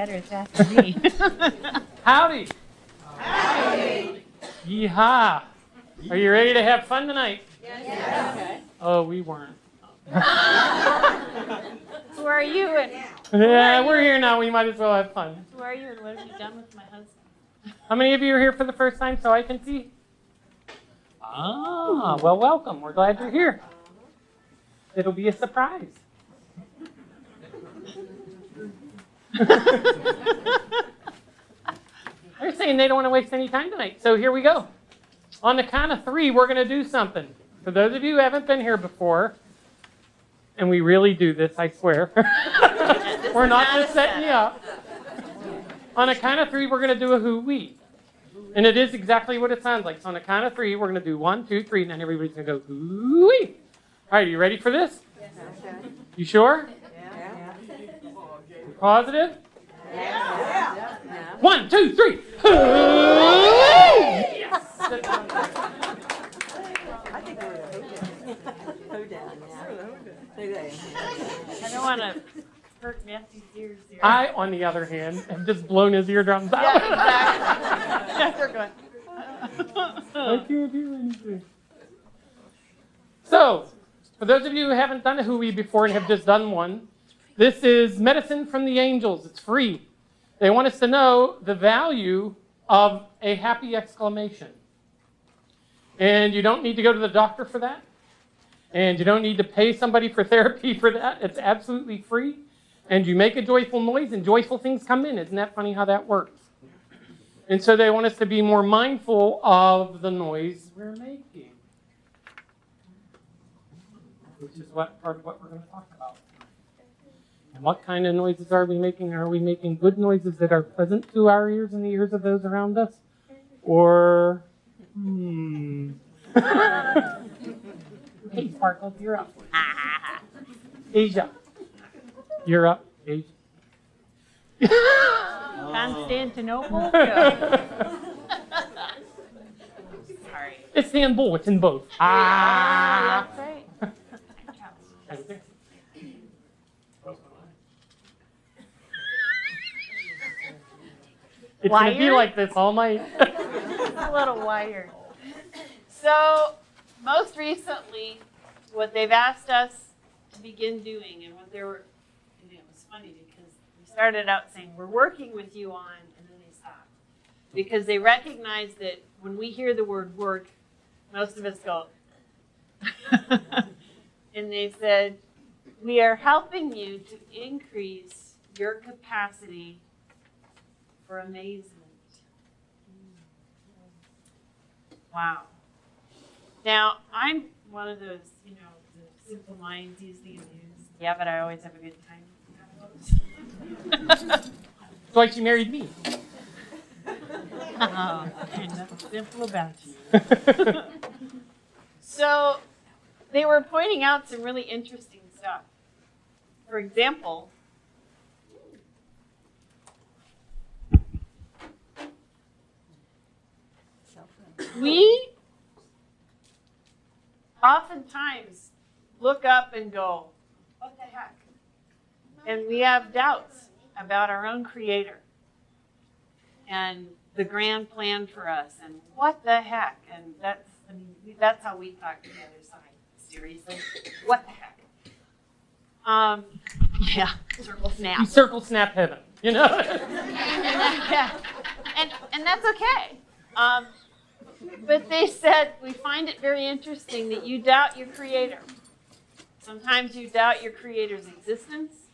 better. It's after me. Howdy. Howdy. Yeehaw. Are you ready to have fun tonight? Yes. Okay. Oh, we weren't. Who are you and Yeah, we're here now. We might as well have fun. who are you and what have you done with my husband? How many of you are here for the first time so I can see? Ah, well, welcome. We're glad you're here. It'll be a surprise. They're saying they don't want to waste any time tonight, so here we go. On the count of 3, we're going to do something. For those of you who haven't been here before, and we really do this, I swear. We're not just setting you up. On a count of 3, we're going to do a who-wee. And it is exactly what it sounds like. So on a count of 3, we're going to do 1, 2, 3, and then everybody's going to go who-wee. All right, you ready for this? Yes. You sure? Yeah. You positive? Yeah. 1, 2, 3. Yes. I think we're Ho down, yeah. I don't want to hurt Matthew's ears here. I, on the other hand, have just blown his eardrums out. Yeah, exactly. They're going. I can't hear anything. So, for those of you who haven't done a hui before and have just done one, this is medicine from the angels. It's free. They want us to know the value of a happy exclamation. And you don't need to go to the doctor for that. And you don't need to pay somebody for therapy for that. It's absolutely free. And you make a joyful noise and joyful things come in. Isn't that funny how that works? And so they want us to be more mindful of the noise we're making. Which is part of what we're going to talk about. And what kind of noises are we making? Are we making good noises that are pleasant to our ears and the ears of those around us? Or, Hey, Sparkles, you're up. Asia. You're up, Asia. Constantinople? No. Sorry. Istanbul, it's in both. That's right. It's going to be like this all night. It's a little wired. So, most recently, what they've asked us to begin doing, and what they were, and it was funny because we started out saying, we're working with you on, and then they stopped. Because they recognize that when we hear the word work, most of us go, and they said, we are helping you to increase your capacity for amazement. Wow. Now, I'm one of those, the simple minds easily amused. Yeah, but I always have a good time. That's why she married me. Oh, and nothing simple about you. So, they were pointing out some really interesting stuff. For example, we oftentimes look up and go, what the heck? And we have doubts about our own Creator and the grand plan for us and what the heck? And that's how we talk to the other side. Seriously? What the heck? Yeah, circle snap. You circle snap heaven, Yeah. And that's okay. But they said, we find it very interesting that you doubt your Creator. Sometimes you doubt your Creator's existence.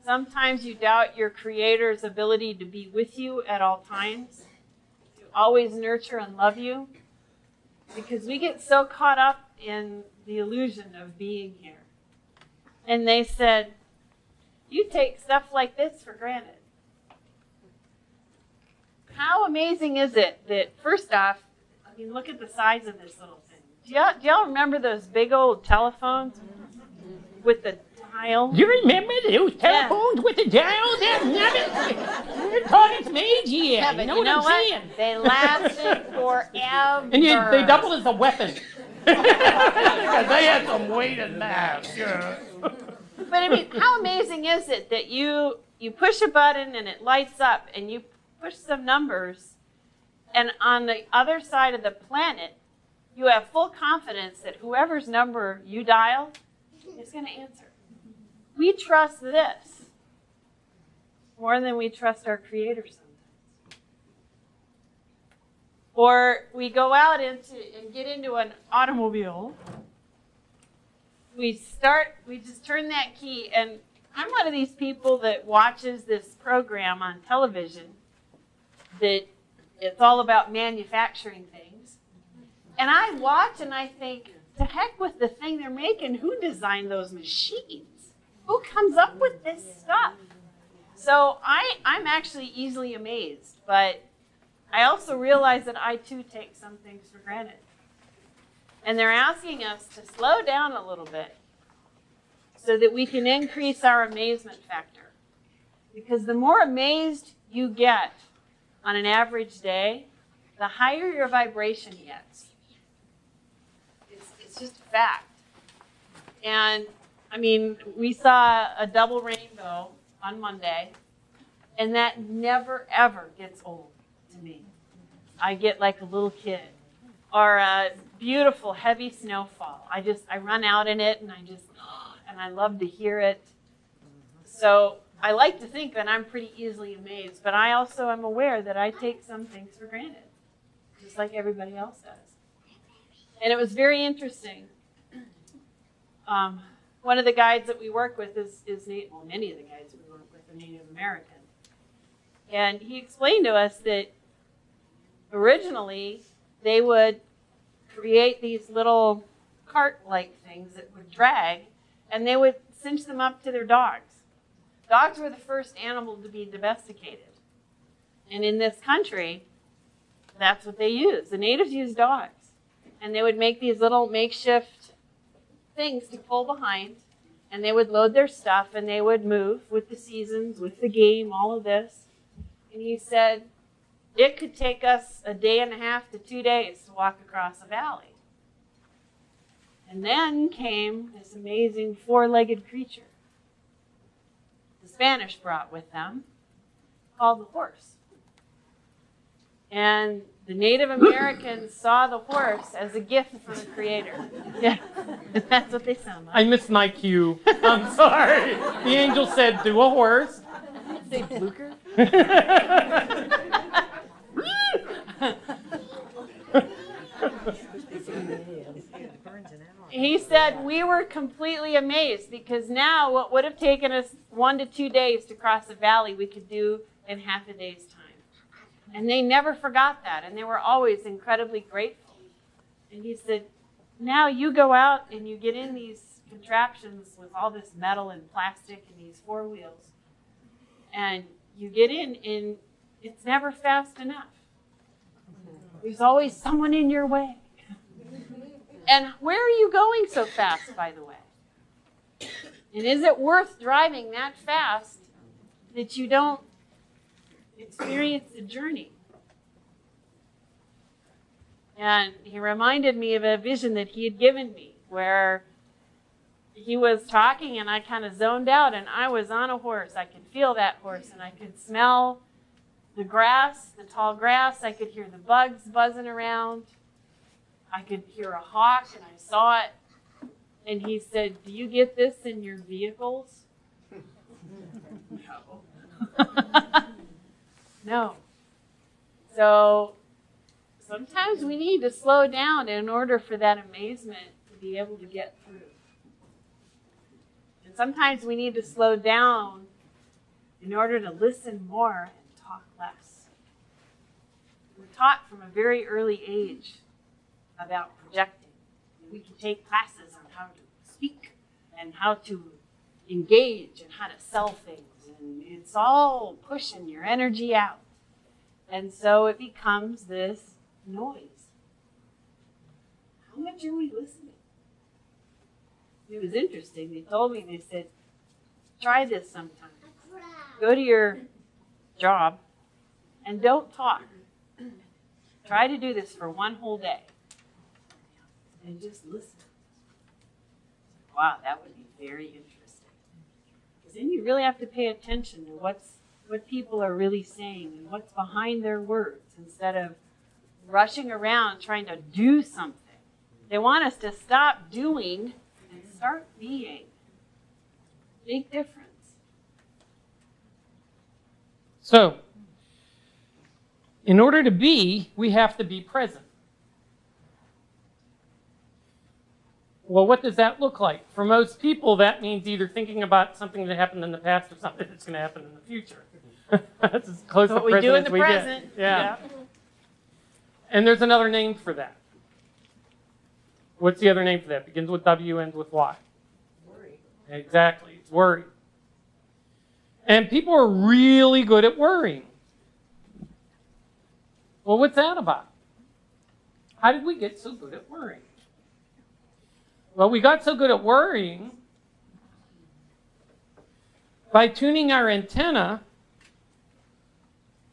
Sometimes you doubt your Creator's ability to be with you at all times, to always nurture and love you. Because we get so caught up in the illusion of being here. And they said, you take stuff like this for granted. How amazing is it that, first off, look at the size of this little thing. Do y'all remember those big old telephones with the dial? You remember those telephones with the dial? You're talking some age here. Yeah, but you know what I'm saying? They lasted forever. And they doubled as a weapon. Because they had some weight in that. Yeah. But how amazing is it that you you push a button and it lights up, and you push some numbers, and on the other side of the planet, you have full confidence that whoever's number you dial is going to answer. We trust this more than we trust our Creator sometimes. Or we go out and get into an automobile. We just turn that key, and I'm one of these people that watches this program on television that it's all about manufacturing things. And I watch and I think, to heck with the thing they're making, who designed those machines? Who comes up with this stuff? So I'm actually easily amazed, but I also realize that I too take some things for granted. And they're asking us to slow down a little bit so that we can increase our amazement factor. Because the more amazed you get on an average day, the higher your vibration gets. It's just a fact. And I mean, we saw a double rainbow on Monday, and that never ever gets old to me. I get like a little kid. Or a beautiful heavy snowfall. I run out in it, and I love to hear it. So I like to think that I'm pretty easily amazed, but I also am aware that I take some things for granted, just like everybody else does. And it was very interesting. One of the guides that we work with many of the guides we work with are Native American. And he explained to us that originally they would create these little cart-like things that would drag, and they would cinch them up to their dogs. Dogs were the first animal to be domesticated. And in this country, that's what they used. The natives used dogs. And they would make these little makeshift things to pull behind, and they would load their stuff, and they would move with the seasons, with the game, all of this. And he said, it could take us a day and a half to 2 days to walk across a valley. And then came this amazing four-legged creature the Spanish brought with them, called the horse. And the Native Americans saw the horse as a gift from the Creator. Yeah, that's what they sound like. I missed my cue. I'm sorry. The angel said, do a horse. Say Blucher? He said we were completely amazed because now what would have taken us 1 to 2 days to cross a valley, we could do in half a day's time. And they never forgot that, and they were always incredibly grateful. And he said, now you go out and you get in these contraptions with all this metal and plastic and these 4 wheels, and you get in, and it's never fast enough. There's always someone in your way. And where are you going so fast, by the way? And is it worth driving that fast that you don't experience the journey? And he reminded me of a vision that he had given me where he was talking and I kind of zoned out, and I was on a horse. I could feel that horse, and I could smell the grass, the tall grass. I could hear the bugs buzzing around. I could hear a hawk, and I saw it. And he said, do you get this in your vehicles? No. No. So sometimes we need to slow down in order for that amazement to be able to get through. And sometimes we need to slow down in order to listen more and talk less. We're taught from a very early age about projecting. We can take classes on how to speak and how to engage and how to sell things. And it's all pushing your energy out. And so it becomes this noise. How much are we listening? It was interesting. They told me, they said, try this sometime. Go to your job and don't talk. Try to do this for 1 whole day. And just listen. Wow, that would be very interesting. then you really have to pay attention to what people are really saying and what's behind their words instead of rushing around trying to do something. They want us to stop doing and start being. Big difference. So, in order to be, we have to be present. Well, what does that look like? For most people, that means either thinking about something that happened in the past or something that's going to happen in the future. That's as close to What we present do in as the we present. get. Yeah. And there's another name for that. What's the other name for that? Begins with W, ends with Y. Worry. Exactly. It's worry. And people are really good at worrying. Well, what's that about? How did we get so good at worrying? Well, we got so good at worrying by tuning our antenna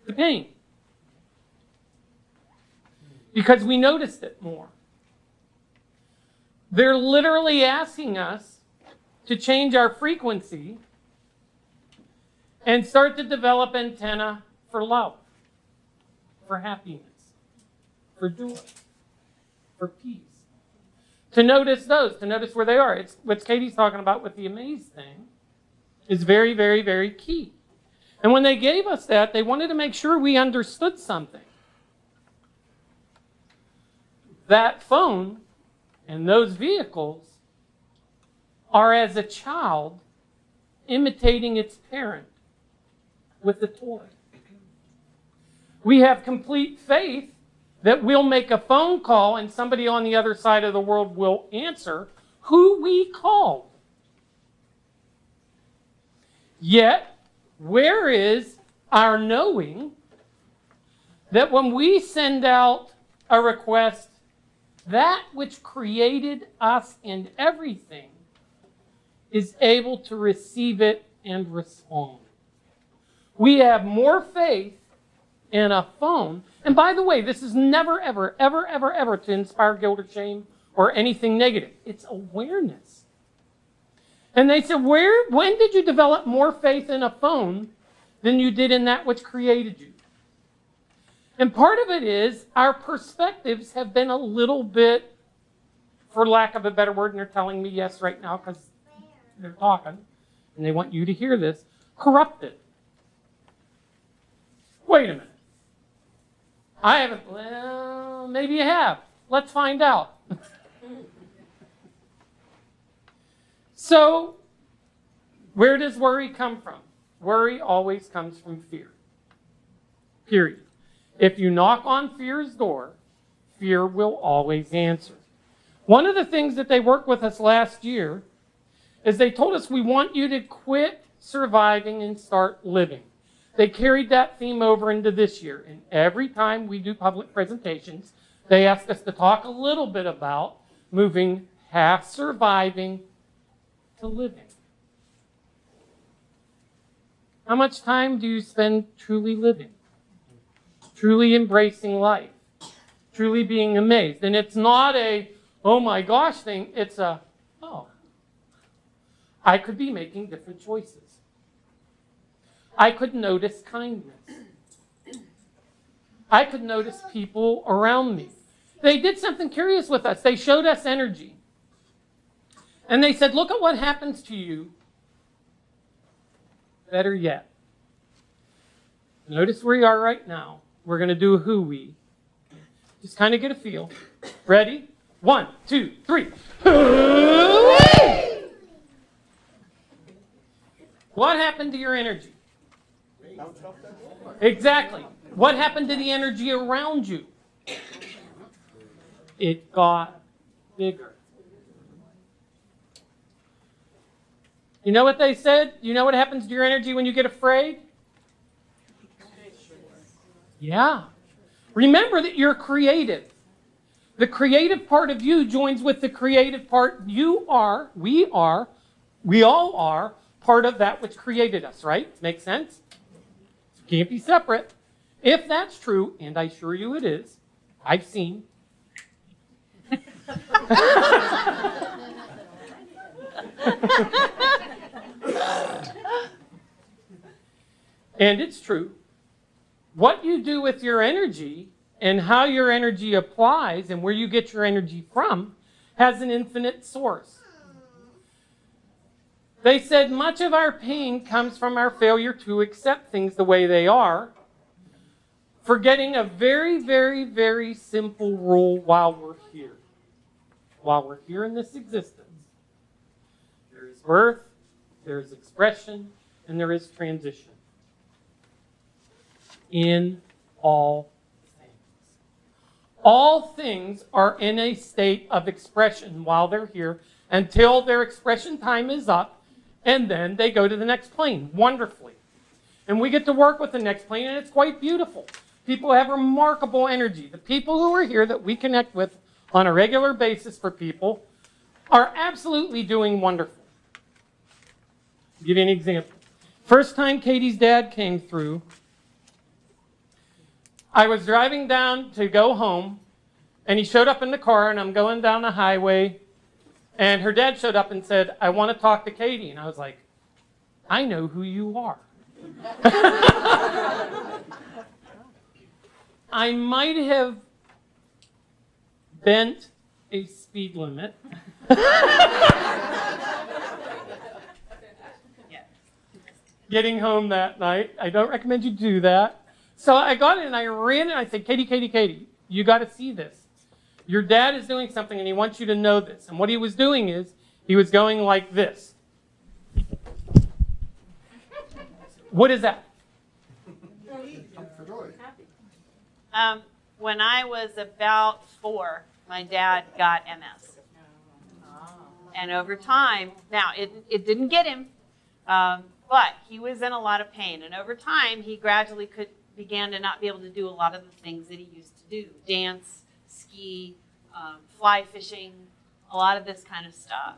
to pain. Because we noticed it more. They're literally asking us to change our frequency and start to develop antenna for love, for happiness, for joy, for peace. To notice those, to notice where they are. It's what Katie's talking about with the amaze thing is very, very, very key. And when they gave us that, they wanted to make sure we understood something. That phone and those vehicles are as a child imitating its parent with a toy. We have complete faith that we'll make a phone call and somebody on the other side of the world will answer who we called. Yet, where is our knowing that when we send out a request, that which created us and everything is able to receive it and respond? We have more faith in a phone. And by the way, this is never, ever, ever, ever, ever to inspire guilt or shame or anything negative. It's awareness. And they said, when did you develop more faith in a phone than you did in that which created you? And part of it is our perspectives have been a little bit, for lack of a better word, and they're telling me yes right now because they're talking, and they want you to hear this, corrupted. Wait a minute. I haven't, well, maybe you have. Let's find out. So, where does worry come from? Worry always comes from fear. Period. If you knock on fear's door, fear will always answer. One of the things that they worked with us last year is they told us, we want you to quit surviving and start living. They carried that theme over into this year. And every time we do public presentations, they ask us to talk a little bit about moving half surviving to living. How much time do you spend truly living? Truly embracing life? Truly being amazed? And it's not a, oh my gosh thing. It's a, oh, I could be making different choices. I could notice kindness. I could notice people around me. They did something curious with us. They showed us energy. And they said, look at what happens to you. Better yet. Notice where you are right now. We're going to do a hoo-wee. Just kind of get a feel. Ready? 1, 2, 3. Hoo-wee! What happened to your energy? Exactly. What happened to the energy around you? It got bigger. You know what they said? You know what happens to your energy when you get afraid? Yeah. Remember that you're creative. The creative part of you joins with the creative part. We all are part of that which created us, right? Makes sense? Can't be separate. If that's true, and I assure you it is, I've seen. And it's true. What you do with your energy and how your energy applies and where you get your energy from has an infinite source. They said much of our pain comes from our failure to accept things the way they are, forgetting a very, very, very simple rule while we're here. While we're here in this existence, there is birth, there is expression, and there is transition. In all things. All things are in a state of expression while they're here until their expression time is up, and then they go to the next plane, wonderfully. And we get to work with the next plane, and it's quite beautiful. People have remarkable energy. The people who are here that we connect with on a regular basis for people are absolutely doing wonderful. I'll give you an example. First time Katie's dad came through, I was driving down to go home, and he showed up in the car, and I'm going down the highway, and her dad showed up and said, I want to talk to Katie. And I was like, I know who you are. I might have bent a speed limit. Getting home that night. I don't recommend you do that. So I got in and I ran and I said, Katie, you got to see this. Your dad is doing something and he wants you to know this. And what he was doing is he was going like this. What is that? When I was about 4, my dad got MS. And over time, now it didn't get him, but he was in a lot of pain. And over time, he gradually began to not be able to do a lot of the things that he used to do. Dance, ski, fly fishing, a lot of this kind of stuff.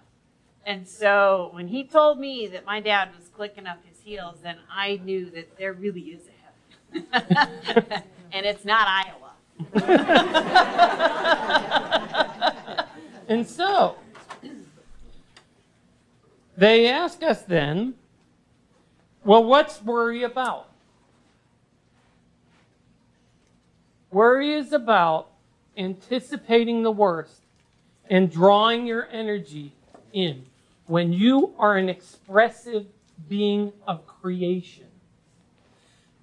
And so when he told me that my dad was clicking up his heels, then I knew that there really is a heaven. And it's not Iowa. And so, they ask us then, well, what's worry about? Worry is about anticipating the worst and drawing your energy in when you are an expressive being of creation.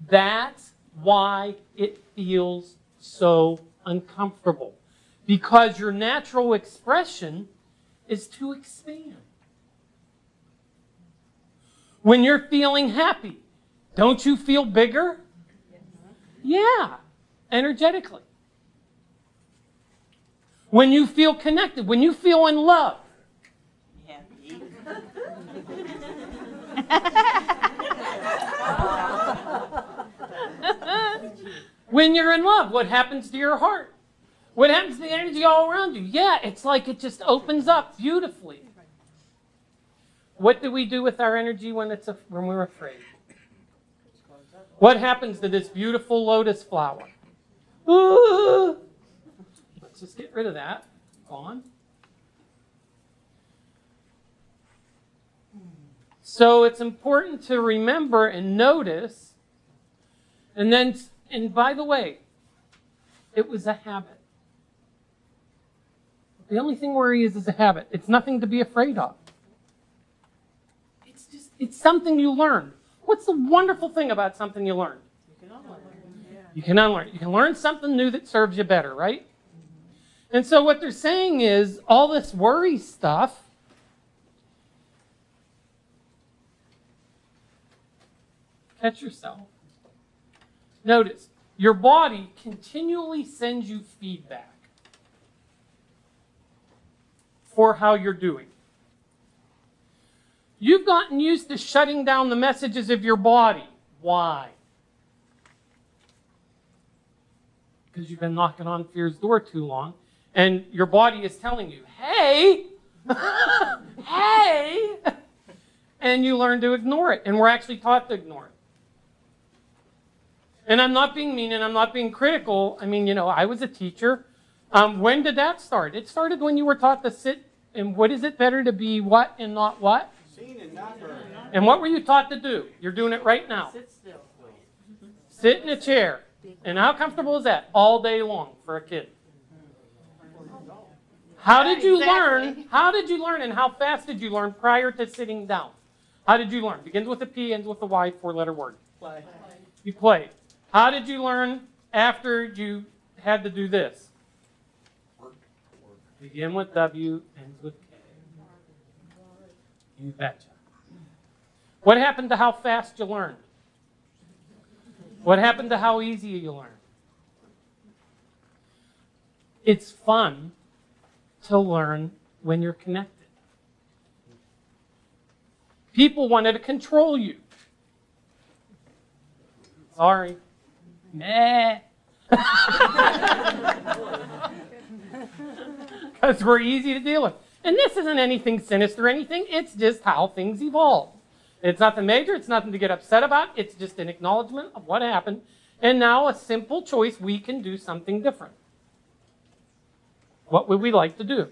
That's why it feels so uncomfortable. Because your natural expression is to expand. When you're feeling happy, don't you feel bigger? Yeah, energetically. When you feel connected, when you feel in love. Happy. When you're in love, what happens to your heart? What happens to the energy all around you? Yeah, it's like it just opens up beautifully. What do we do with our energy when we're afraid? What happens to this beautiful lotus flower? Ooh. Let's just get rid of that. Gone. So it's important to remember and notice. And by the way, it was a habit. The only thing worry is a habit. It's nothing to be afraid of. It's something you learn. What's the wonderful thing about something you learn? You can unlearn it. You can learn something new that serves you better, right? And so what they're saying is all this worry stuff, catch yourself. Notice, your body continually sends you feedback for how you're doing. You've gotten used to shutting down the messages of your body. Why? Because you've been knocking on fear's door too long, and your body is telling you, hey, hey, and you learn to ignore it, and we're actually taught to ignore it. And I'm not being mean, and I'm not being critical. I mean, I was a teacher. When did that start? It started when you were taught to sit, and what is it better to be what and not what? Seen and not heard. And what were you taught to do? You're doing it right now. Sit still. Sit in a chair. And how comfortable is that? All day long for a kid. How did you learn? Exactly. How did you learn and how fast did you learn prior to sitting down? How did you learn? Begins with a P, ends with a Y, 4-letter word. Play. You played. How did you learn after you had to do this? Begin with W, ends with K. You betcha. What happened to how fast you learned? What happened to how easy you learned? It's fun to learn when you're connected. People wanted to control you. Sorry. Meh. Because we're easy to deal with. And this isn't anything sinister or anything. It's just how things evolve. It's nothing major. It's nothing to get upset about. It's just an acknowledgement of what happened. And now a simple choice. We can do something different. What would we like to do?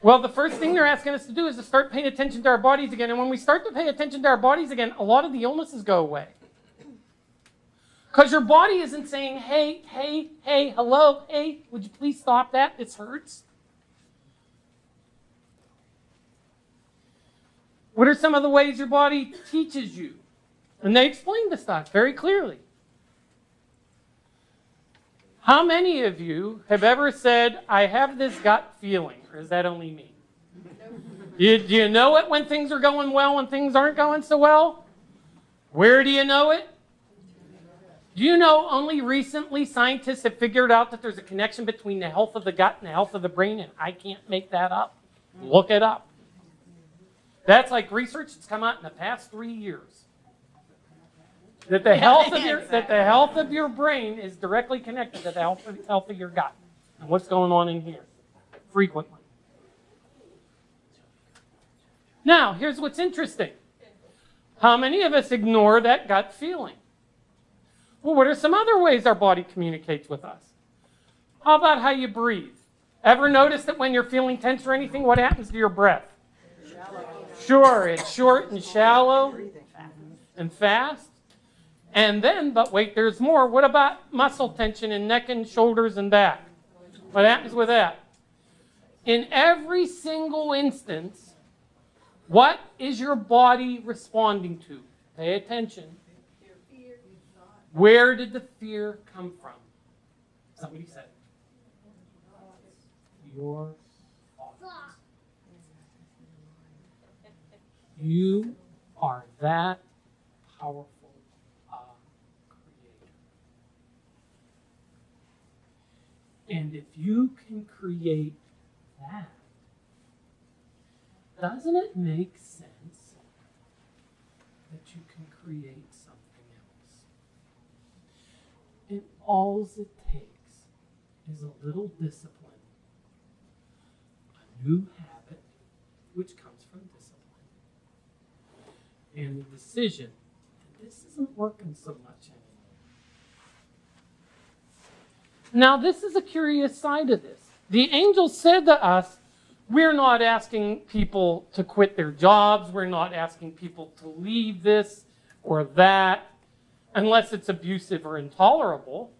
Well, the first thing they're asking us to do is to start paying attention to our bodies again. And when we start to pay attention to our bodies again, a lot of the illnesses go away. Because your body isn't saying, hey, hey, hey, hello, hey, would you please stop that? This hurts. What are some of the ways your body teaches you? And they explain this stuff very clearly. How many of you have ever said, I have this gut feeling? Or is that only me? Do you know it when things are going well and things aren't going so well? Where do you know it? Do you know only recently scientists have figured out that there's a connection between the health of the gut and the health of the brain, and I can't make that up. Look it up. That's like research that's come out in the past 3 years. That the health of your brain is directly connected to the health of your gut and what's going on in here frequently. Now, here's what's interesting. How many of us ignore that gut feeling? Well, what are some other ways our body communicates with us? How about how you breathe? Ever notice that when you're feeling tense or anything, what happens to your breath? Sure, it's short and shallow and fast. And then, but wait, there's more. What about muscle tension in neck and shoulders and back? What happens with that? In every single instance, what is your body responding to? Pay attention. Where did the fear come from? Somebody said. Your thoughts. You are that powerful creator. And if you can create that, doesn't it make sense that you can create something else? And all it takes is a little discipline, a new habit, which comes from discipline, and the decision that this isn't working so much anymore. Now, this is a curious side of this. The angel said to us, we're not asking people to quit their jobs. We're not asking people to leave this or that unless it's abusive or intolerable.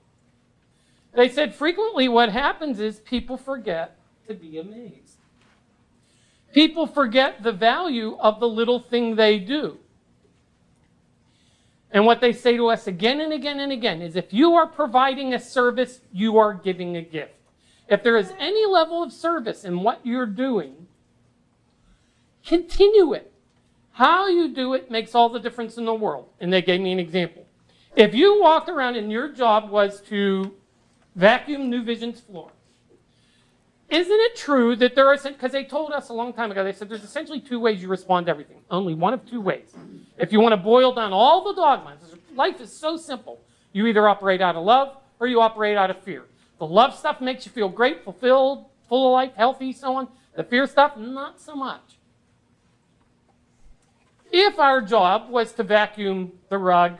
They said frequently what happens is people forget to be amazed. People forget the value of the little thing they do. And what they say to us again and again and again is if you are providing a service, you are giving a gift. If there is any level of service in what you're doing, continue it. How you do it makes all the difference in the world. And they gave me an example. If you walked around and your job was to vacuum New Vision's floor, isn't it true that there are, because they told us a long time ago, they said there's essentially 2 ways you respond to everything. Only one of 2 ways. If you want to boil down all the dogmas, life is so simple. You either operate out of love or you operate out of fear. The love stuff makes you feel great, fulfilled, full of life, healthy, so on. The fear stuff, not so much. If our job was to vacuum the rug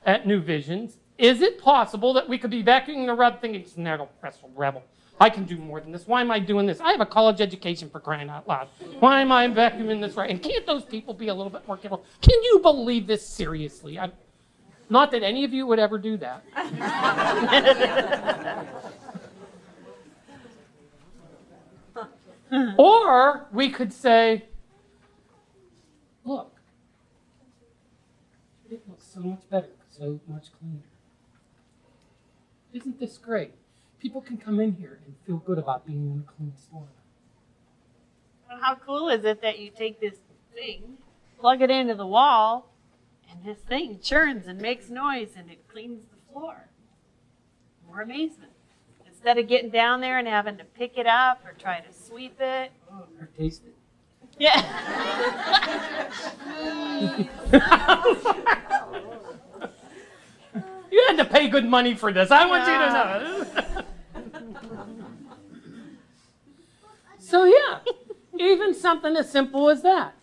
at New Visions, is it possible that we could be vacuuming the rug thinking, "Snaggle, Wrestle, Rebel. I can do more than this. Why am I doing this? I have a college education, for crying out loud. Why am I vacuuming this right? And can't those people be a little bit more careful? Can you believe this seriously? Not that any of you would ever do that. Or we could say, look, it looks so much better, so much cleaner. Isn't this great? People can come in here and feel good about being in a clean store. Well, how cool is it that you take this thing, plug it into the wall, and this thing churns and makes noise and it cleans the floor? More amazement. Instead of getting down there and having to pick it up or try to sweep it. Or taste it. Yeah. You had to pay good money for this. I want you to know. So yeah, even something as simple as that.